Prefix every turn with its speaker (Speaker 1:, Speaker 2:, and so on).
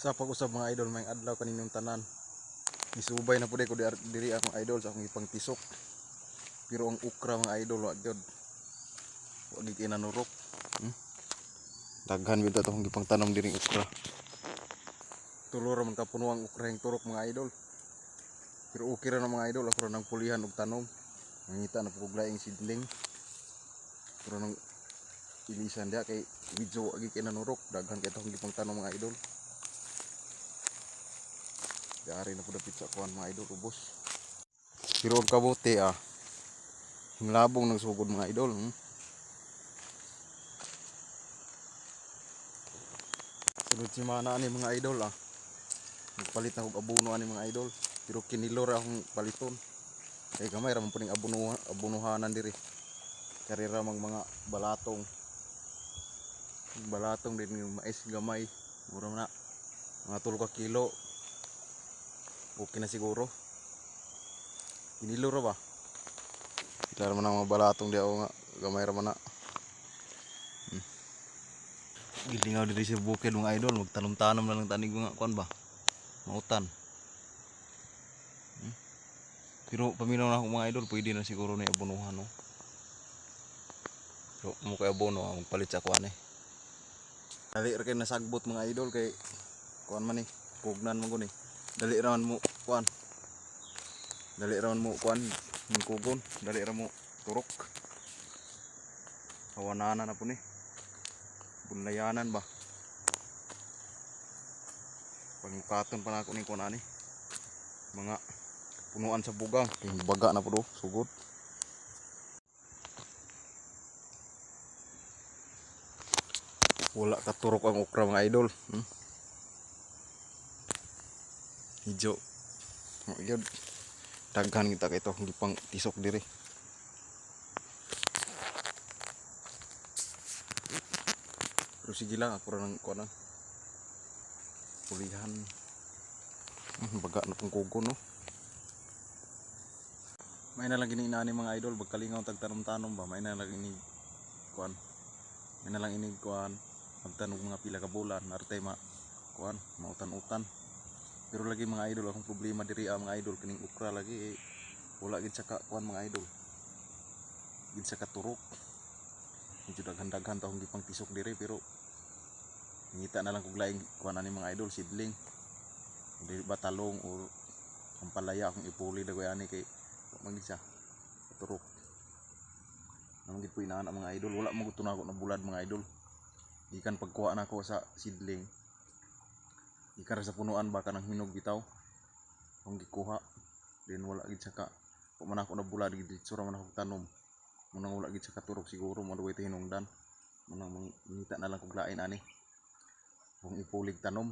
Speaker 1: Sa pag-usab mga idol, may adlaw kaninong tanan. Isubay na pud ko diri akong idol sa akong ipang tisok. Pero ang ukra mga idol wa gyud. Wa gyud kinanurok. Daghan gyud atong gipang tanom diri ukra. Tulo ra man ka puno ang ukra hing turok mga idol. Pero okay ra na mga idol, ako ra nang pulihan og tanom. Mangita na pug laing seedling. Pero nang ilisan dia kay medyo wa gyud kinanurok, daghan kay atong gipang tanom mga idol. Dari na po dapit sa kuhan mga idol, ubos. Pero ang kabuti hinglabong nagsugod mga idol. Sunod si mana ani mga idol Nagpalit na og abono ani mga idol. Pero kinilo ra akong paliton. Kay gamay ra man puning abonuhanan diri. Kari ra mga balatong. Balatong din yung mais gamay. Mura na mga 3 ka kilo. Okay na siguro. Kinilo ra ba? Kailangan man ang mga balatong di ako nga. Gamay ra man na. Gilingaw diri sa bukid mga idol. Magtanom-tanom na lang tanig mga kuan ba? Mautan. Pero paminaw na ako mga idol. Pwede na siguro na abonuhan no. Pero mo kay abono magpalit sa kuan Dali ra kay nasagbot mga idol kay kuan man pugnan mo guni. Dali ra man mo kuan. Dali ra man mo kuan kugon, dali ra mo turok. Hawanana na po bunlayanan ba. Pangkaton pa na ako ning kuan ani. Mga punuan sa bugang, kay baga na po sugod. Wala ka turok ang okra mga idol. Hidyo. Yun. Daghan kita kay ito gipang tisok diri. Pero sige lang ako ra nang kuan pulihan. Baga na pong kugon no. May na lang giniinani mga idol, bagkalingaw tagtanom-tanom ba, may na lang ini kuan. May na lang ini kuan magtanog mga pila ka bulan, arte kuan, mautan-utan. Pero lagi mga idol akong problema diri mga idol kining ukra lagi wala gid sa kuan mga idol. Gid sa katurok. Medyo daghan-daghan ta akong gipang tisok diri pero ngita na lang kog laing kuan ani mga idol seedling. Dili ba talong or ampalaya akong ipuli dagoy ani kay magid siya katurok. Nang gid po inana mga idol, wala mo gud tunako na bulad mga idol. Gikan pagkuha na ako sa seedling. Gikan sa punuan ba kanang hinog bitaw. Kung gikuha, then wala gid sa man ako na bulad gid dito ra man ako tanom. Munang wala gid sa katurok siguro mo duway hinungdan. Munang mangita na lang kog lain ani. Kung ipulig tanom.